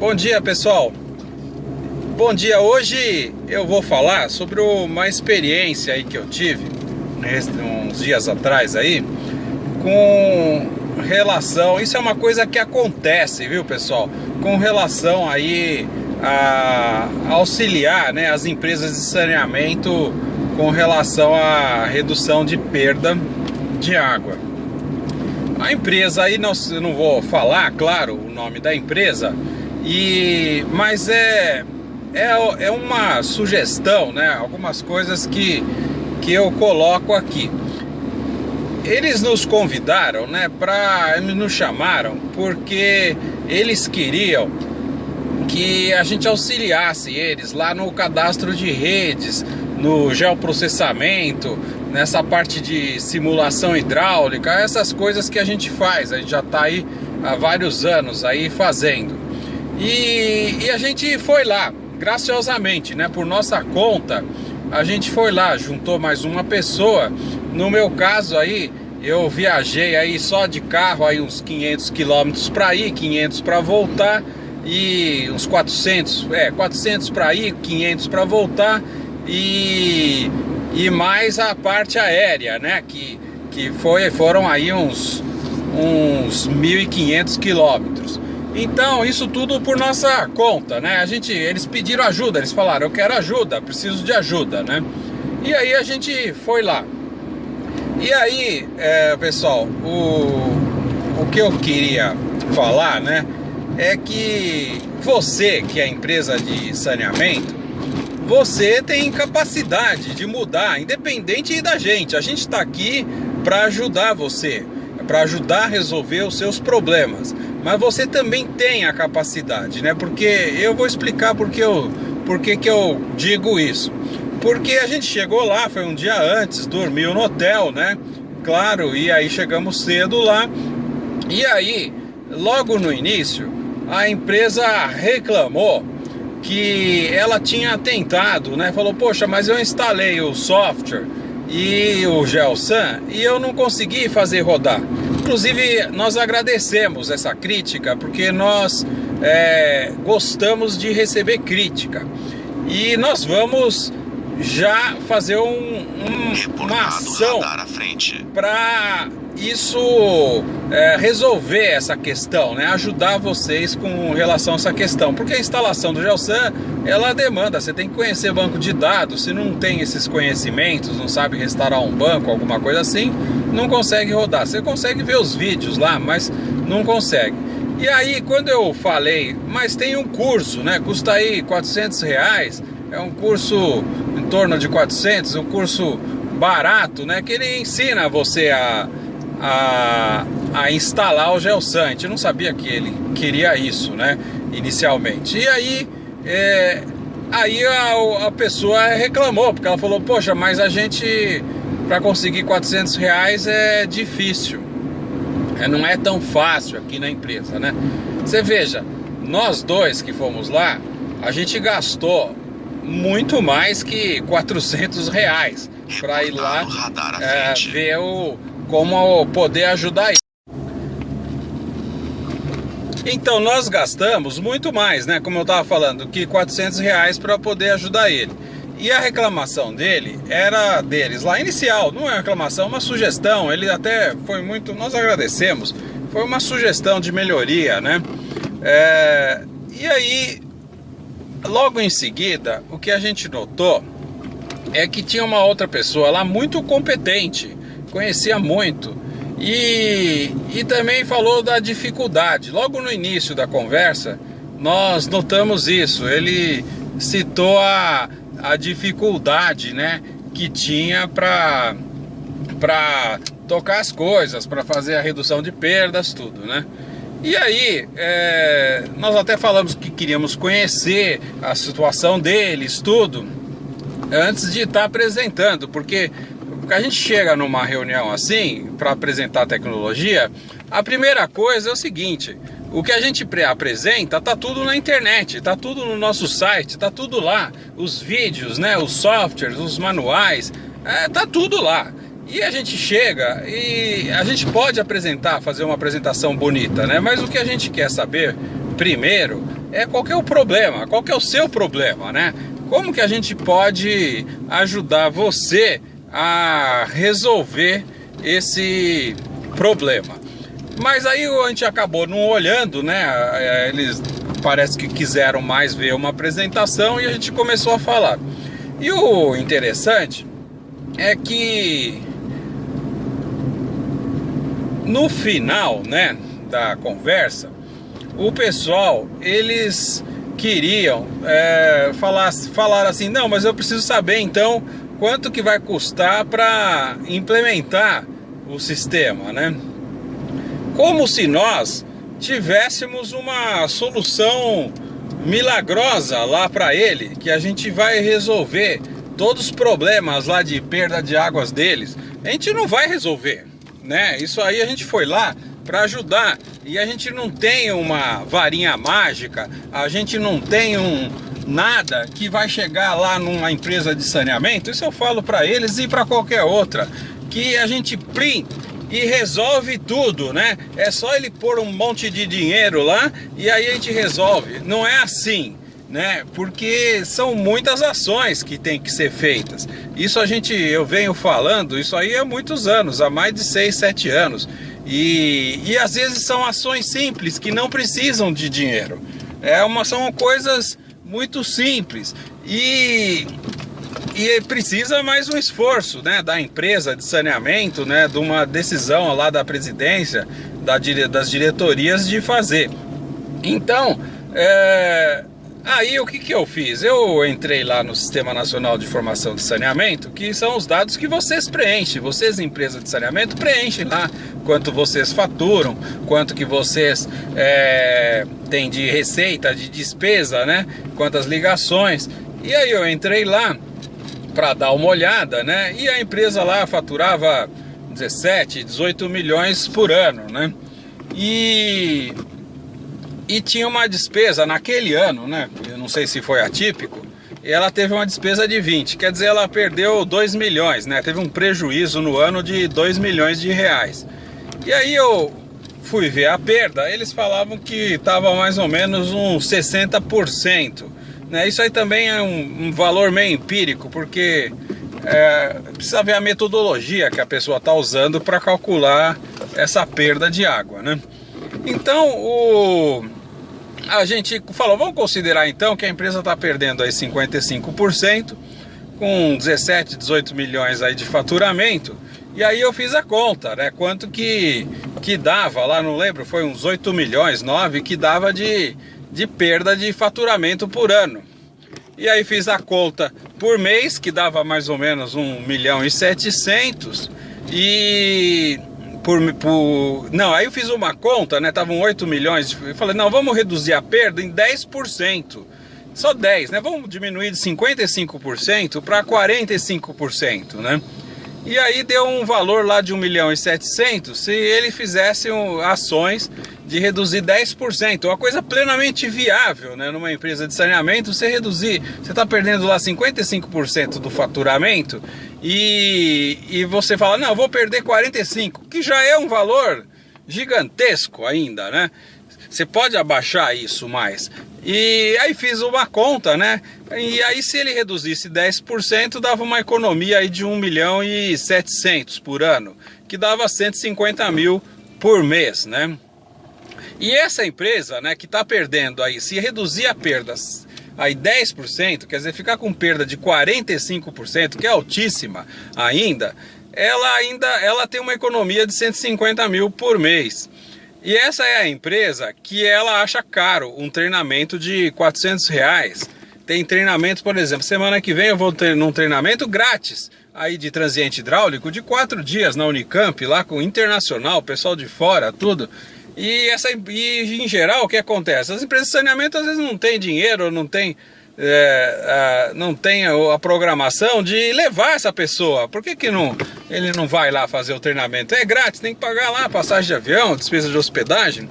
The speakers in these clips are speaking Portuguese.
Bom dia, pessoal. Bom dia. Hoje eu vou falar sobre uma experiência aí que eu tive uns dias atrás aí com relação, isso é uma coisa que acontece, viu, pessoal? Com relação aí a auxiliar, né, as empresas de saneamento com relação à redução de perda de água. A empresa aí, eu não vou falar, claro, o nome da empresa, mas é uma sugestão, né? Algumas coisas que eu coloco aqui. Eles nos convidaram, né? Nos chamaram porque eles queriam que a gente auxiliasse eles lá no cadastro de redes, no geoprocessamento, nessa parte de simulação hidráulica, essas coisas que a gente faz. A gente já está aí há vários anos aí fazendo. E a gente foi lá, graciosamente, né, por nossa conta, a gente foi lá, juntou mais uma pessoa. No meu caso aí, eu viajei aí só de carro aí uns 500 quilômetros para ir, 500 para voltar, e uns 400 para ir, 500 para voltar, e mais a parte aérea, né, que foram aí uns 1.500 quilômetros. Então, isso tudo por nossa conta, né? Eles pediram ajuda, eles falaram, eu quero ajuda, preciso de ajuda, né? E aí a gente foi lá. E aí, pessoal, o que eu queria falar, né, é que você, que é empresa de saneamento, você tem capacidade de mudar, independente da gente. A gente está aqui para ajudar você, para ajudar a resolver os seus problemas. Mas você também tem a capacidade, né? Porque eu vou explicar por que eu digo isso. Porque a gente chegou lá, foi um dia antes, dormiu no hotel, né? Claro, e aí chegamos cedo lá. E aí, logo no início, a empresa reclamou que ela tinha tentado, né? Falou, poxa, mas eu instalei o software e o GeoSan e eu não consegui fazer rodar. Inclusive, nós agradecemos essa crítica, porque nós gostamos de receber crítica. E nós vamos já fazer uma ação para isso resolver essa questão, né? Ajudar vocês com relação a essa questão. Porque a instalação do GeoSan, ela demanda, você tem que conhecer banco de dados. Se não tem esses conhecimentos, não sabe restaurar um banco, alguma coisa assim, não consegue rodar. Você consegue ver os vídeos lá, mas não consegue. E aí, quando eu falei, mas tem um curso, né? Custa aí R$400, é um curso em torno de 400, um curso barato, né? Que ele ensina você a instalar o GeoSan. A gente não sabia que ele queria isso, né? Inicialmente. E aí, a pessoa reclamou, porque ela falou, poxa, mas a gente, para conseguir R$400 é difícil. Não é tão fácil aqui na empresa, né? Você veja, nós dois que fomos lá, a gente gastou muito mais que R$400 para ir lá ver como poder ajudar ele. Então nós gastamos muito mais, né? Como eu estava falando, que R$400 para poder ajudar ele. E a reclamação dele era deles lá inicial, não é uma reclamação, uma sugestão. Ele até foi muito, nós agradecemos, foi uma sugestão de melhoria, né? E aí, logo em seguida, o que a gente notou é que tinha uma outra pessoa lá muito competente, conhecia muito, e também falou da dificuldade. Logo no início da conversa, nós notamos isso. Ele citou a dificuldade, né, que tinha para tocar as coisas, para fazer a redução de perdas, tudo, né? E aí, nós até falamos que queríamos conhecer a situação deles, tudo, antes de estar apresentando, porque a gente chega numa reunião assim, para apresentar a tecnologia, a primeira coisa é o seguinte: o que a gente apresenta tá tudo na internet, tá tudo no nosso site, tá tudo lá, os vídeos, né, os softwares, os manuais, tá tudo lá. E a gente chega e a gente pode apresentar, fazer uma apresentação bonita, né? Mas o que a gente quer saber primeiro qual que é o problema, qual que é o seu problema, né? Como que a gente pode ajudar você a resolver esse problema? Mas aí a gente acabou não olhando, né? Eles parece que quiseram mais ver uma apresentação e a gente começou a falar. E o interessante é que no final, né, da conversa, o pessoal, eles queriam falar assim, não, mas eu preciso saber então quanto que vai custar para implementar o sistema, né? Como se nós tivéssemos uma solução milagrosa lá para ele, que a gente vai resolver todos os problemas lá de perda de águas deles. A gente não vai resolver, né? Isso aí a gente foi lá para ajudar, e a gente não tem uma varinha mágica, a gente não tem nada que vai chegar lá numa empresa de saneamento. Isso eu falo para eles e para qualquer outra, que a gente e resolve tudo, né? É só ele pôr um monte de dinheiro lá e aí a gente resolve. Não é assim, né? Porque são muitas ações que tem que ser feitas. Isso eu venho falando, isso aí há muitos anos, há mais de 6, 7 anos. E às vezes são ações simples que não precisam de dinheiro. São coisas muito simples e precisa mais um esforço, né, da empresa de saneamento, né, de uma decisão lá da presidência, das diretorias de fazer. Então, aí o que eu fiz? Eu entrei lá no Sistema Nacional de Informação de Saneamento, que são os dados que vocês preenchem, vocês empresas de saneamento preenchem lá quanto vocês faturam, quanto que vocês têm de receita, de despesa, né, quantas ligações. E aí eu entrei lá para dar uma olhada, né? E a empresa lá faturava 17, 18 milhões por ano, né? E tinha uma despesa naquele ano, né? Eu não sei se foi atípico, e ela teve uma despesa de 20, quer dizer, ela perdeu 2 milhões, né? Teve um prejuízo no ano de 2 milhões de reais. E aí eu fui ver a perda, eles falavam que estava mais ou menos uns 60%. Isso aí também é um valor meio empírico, porque precisa ver a metodologia que a pessoa está usando para calcular essa perda de água, né? Então a gente falou, vamos considerar então que a empresa está perdendo aí 55%, com 17, 18 milhões aí de faturamento. E aí eu fiz a conta, né? Quanto que dava lá, não lembro, foi uns 8 milhões, 9, que dava de perda de faturamento por ano. E aí fiz a conta por mês, que dava mais ou menos 1.700.000, e não, aí eu fiz uma conta, né, estavam 8 milhões, eu falei, não, vamos reduzir a perda em 10%, só 10, né, vamos diminuir de 55% para 45%, né. E aí deu um valor lá de 1.700.000 se ele fizesse ações de reduzir 10%, uma coisa plenamente viável, né? Numa empresa de saneamento, você está perdendo lá 55% do faturamento e você fala, não, vou perder 45%, que já é um valor gigantesco ainda, né? Você pode abaixar isso mais. E aí fiz uma conta, né? E aí se ele reduzisse 10%, dava uma economia aí de 1.700.000 por ano, que dava 150 mil por mês, né? E essa empresa, né, que está perdendo aí, se reduzir a perda aí 10%, quer dizer, ficar com perda de 45%, que é altíssima ainda, ela tem uma economia de 150 mil por mês. E essa é a empresa que ela acha caro um treinamento de R$400. Tem treinamento, por exemplo, semana que vem eu vou ter num treinamento grátis aí de transiente hidráulico de 4 dias na Unicamp, lá com o internacional, pessoal de fora, tudo. E em geral o que acontece? As empresas de saneamento às vezes não têm dinheiro, não tem a programação de levar essa pessoa. Por que ele não vai lá fazer o treinamento? É grátis, tem que pagar lá passagem de avião, despesa de hospedagem.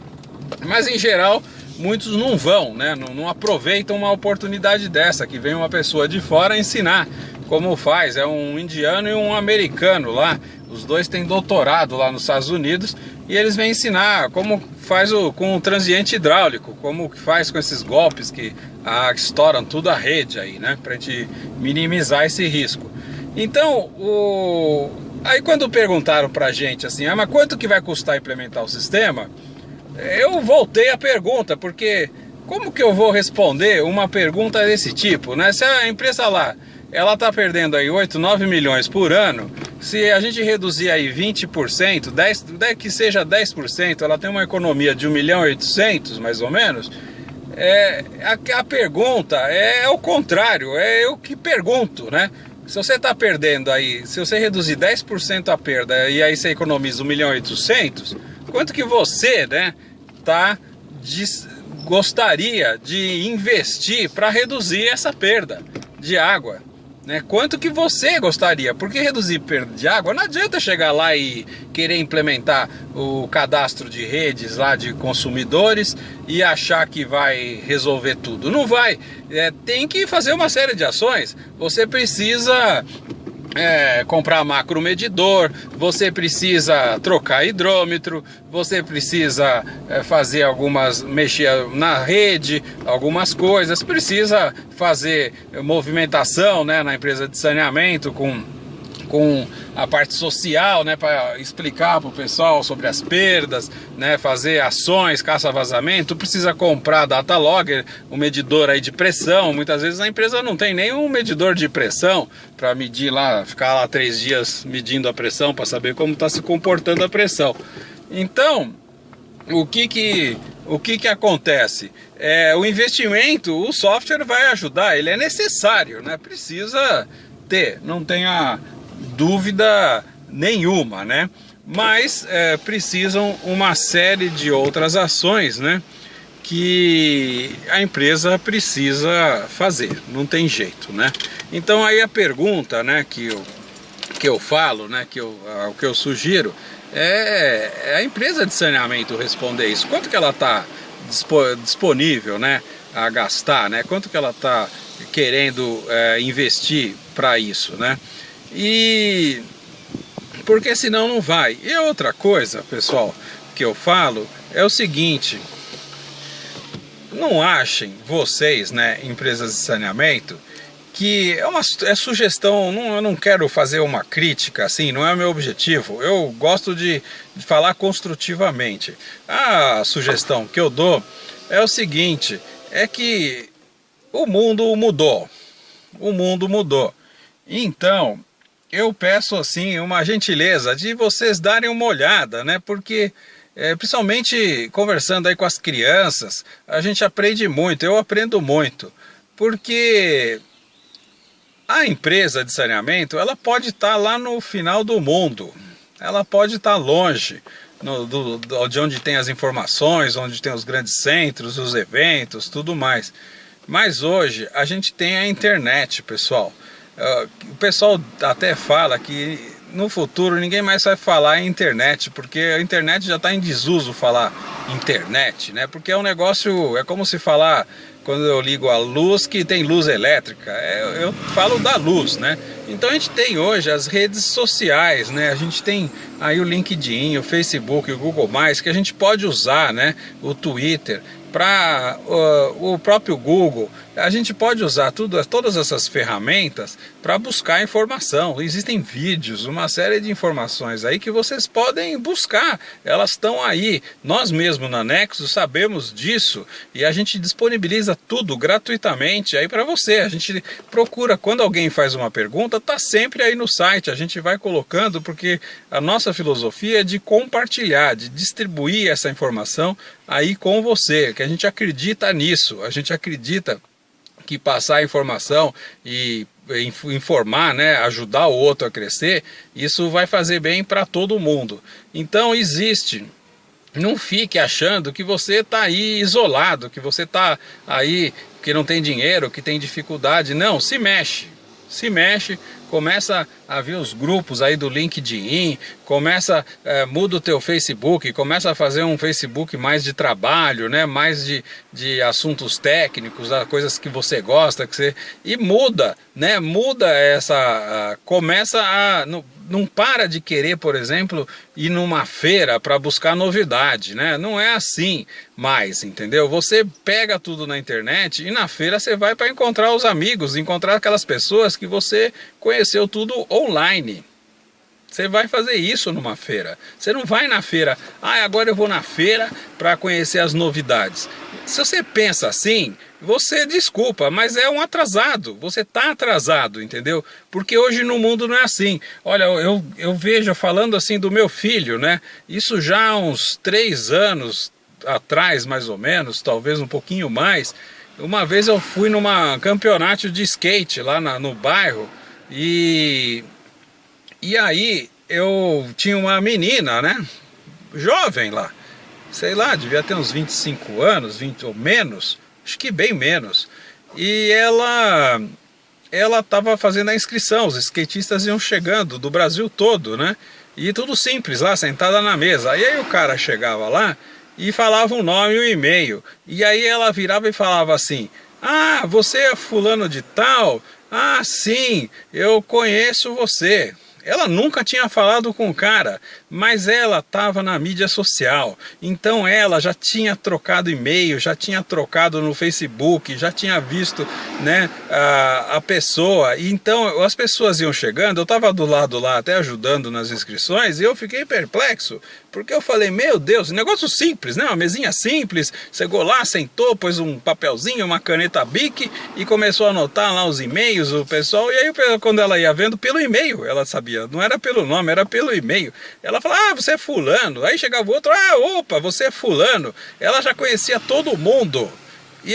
Mas em geral muitos não vão, né? Não aproveitam uma oportunidade dessa, que vem uma pessoa de fora ensinar como faz. É um indiano e um americano lá, Os dois têm doutorado lá nos Estados Unidos e eles vêm ensinar como faz com o transiente hidráulico, como que faz com esses golpes que estouram tudo a rede aí, né? Pra gente minimizar esse risco. Então, aí quando perguntaram pra gente assim, mas quanto que vai custar implementar o sistema? Eu voltei a pergunta, porque como que eu vou responder uma pergunta desse tipo, né? Se a empresa lá, ela tá perdendo aí 8, 9 milhões por ano, se a gente reduzir aí 20%, 10, que seja 10%, ela tem uma economia de 1.800.000, mais ou menos. A pergunta é o contrário, é eu que pergunto, né? Se você está perdendo aí, se você reduzir 10% a perda e aí você economiza 1.800.000, quanto que você, né, gostaria de investir para reduzir essa perda de água? Né? Quanto que você gostaria? Porque reduzir perda de água, não adianta chegar lá e querer implementar o cadastro de redes lá de consumidores e achar que vai resolver tudo. Não vai. Tem que fazer uma série de ações. Você precisa comprar macromedidor, você precisa trocar hidrômetro, você precisa mexer na rede, algumas coisas, precisa fazer movimentação, né, na empresa de saneamento com a parte social, né, para explicar para o pessoal sobre as perdas, né, fazer ações, caça-vazamento, precisa comprar data logger, um medidor aí de pressão. Muitas vezes a empresa não tem nenhum medidor de pressão para medir lá, ficar lá 3 dias medindo a pressão para saber como está se comportando a pressão. Então, o que acontece? O investimento, o software vai ajudar, ele é necessário, né? Precisa ter, não tenha dúvida nenhuma, né? Mas precisam uma série de outras ações, né, que a empresa precisa fazer, não tem jeito, né? Então aí a pergunta, né, que eu falo, né, o que eu sugiro é a empresa de saneamento responder isso. Quanto que ela está disponível, né, a gastar, né? Quanto que ela está querendo investir para isso, né? E porque senão não vai. E outra coisa, pessoal, que eu falo é o seguinte: não achem vocês, né, empresas de saneamento, que é sugestão. Eu não quero fazer uma crítica assim, não é o meu objetivo. Eu gosto de falar construtivamente. A sugestão que eu dou é o seguinte: é que o mundo mudou. O mundo mudou. Então eu peço assim uma gentileza de vocês darem uma olhada, né? Porque principalmente conversando aí com as crianças, a gente aprende muito, eu aprendo muito, porque a empresa de saneamento, ela pode estar lá no final do mundo, ela pode estar longe de onde tem as informações, onde tem os grandes centros, os eventos, tudo mais. Mas hoje a gente tem a internet, pessoal. O pessoal até fala que no futuro ninguém mais vai falar em internet, porque a internet já está em desuso falar internet, né? Porque é um negócio, é como se falar quando eu ligo a luz que tem luz elétrica, eu falo da luz, né? Então a gente tem hoje as redes sociais, né? A gente tem aí o LinkedIn, o Facebook, o Google+, que a gente pode usar, né? O Twitter, para o próprio Google. A gente pode usar todas essas ferramentas para buscar informação. Existem vídeos, uma série de informações aí que vocês podem buscar. Elas estão aí. Nós mesmos na Nexus sabemos disso e a gente disponibiliza tudo gratuitamente aí para você. A gente procura, quando alguém faz uma pergunta, tá sempre aí no site. A gente vai colocando, porque a nossa filosofia é de compartilhar, de distribuir essa informação aí com você, que a gente acredita nisso. A gente acredita que passar a informação e informar, né, ajudar o outro a crescer, isso vai fazer bem para todo mundo. Então existe, não fique achando que você está aí isolado, que você está aí que não tem dinheiro, que tem dificuldade. Não, se mexe, começa a ver os grupos aí do LinkedIn, muda o teu Facebook, começa a fazer um Facebook mais de trabalho, né? Mais de assuntos técnicos, coisas que você gosta, e muda, né? Muda começa a... Não para de querer, por exemplo, ir numa feira para buscar novidade, né? Não é assim mais, entendeu? Você pega tudo na internet e na feira você vai para encontrar os amigos, encontrar aquelas pessoas que você conheceu tudo online. Você vai fazer isso numa feira. Você não vai na feira, agora eu vou na feira para conhecer as novidades. Se você pensa assim, você desculpa, mas é um atrasado. Você está atrasado, entendeu? Porque hoje no mundo não é assim. Olha, eu vejo falando assim do meu filho, né? Isso já há uns 3 anos atrás, mais ou menos, talvez um pouquinho mais. Uma vez eu fui numa campeonato de skate lá no bairro e aí eu tinha uma menina, né, jovem lá, sei lá, devia ter uns 25 anos, 20 ou menos, acho que bem menos. E ela estava fazendo a inscrição, os skatistas iam chegando do Brasil todo, né, e tudo simples lá, sentada na mesa. E aí o cara chegava lá e falava o nome e o e-mail, e aí ela virava e falava assim: ah, você é fulano de tal? Ah, sim, eu conheço você. Ela nunca tinha falado com o cara, mas ela estava na mídia social. Então ela já tinha trocado e-mail, já tinha trocado no Facebook, já tinha visto, né, a pessoa. Então as pessoas iam chegando, eu estava do lado lá até ajudando nas inscrições e eu fiquei perplexo. Porque eu falei, meu Deus, negócio simples, né? Uma mesinha simples, chegou lá, sentou, pôs um papelzinho, uma caneta Bic e começou a anotar lá os e-mails, o pessoal. E aí quando ela ia vendo, pelo e-mail, ela sabia, não era pelo nome, era pelo e-mail. Ela falava, você é fulano. Aí chegava o outro, opa, você é fulano. Ela já conhecia todo mundo. E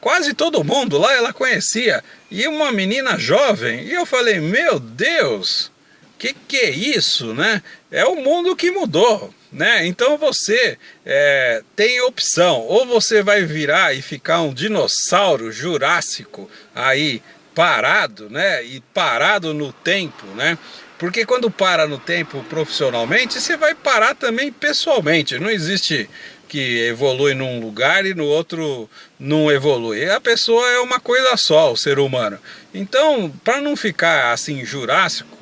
quase todo mundo lá ela conhecia. E uma menina jovem. E eu falei, meu Deus, que é isso, né? É o mundo que mudou, né? Então você tem opção, ou você vai virar e ficar um dinossauro jurássico aí parado, né? E parado no tempo, né? Porque quando para no tempo profissionalmente, você vai parar também pessoalmente. Não existe que evolui num lugar e no outro não evolui. A pessoa é uma coisa só, o ser humano. Então, para não ficar assim jurássico,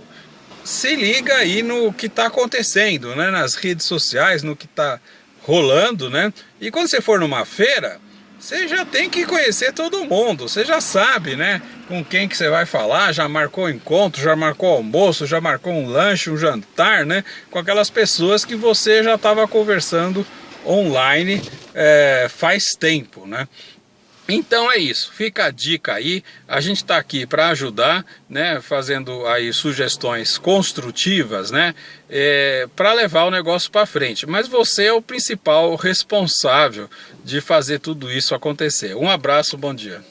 se liga aí no que está acontecendo, né? Nas redes sociais, no que está rolando, né? E quando você for numa feira, você já tem que conhecer todo mundo, você já sabe, né? Com quem que você vai falar, já marcou encontro, já marcou almoço, já marcou um lanche, um jantar, né? Com aquelas pessoas que você já estava conversando online faz tempo, né? Então é isso, fica a dica aí, a gente está aqui para ajudar, né, fazendo aí sugestões construtivas, né, para levar o negócio para frente. Mas você é o principal responsável de fazer tudo isso acontecer. Um abraço, bom dia.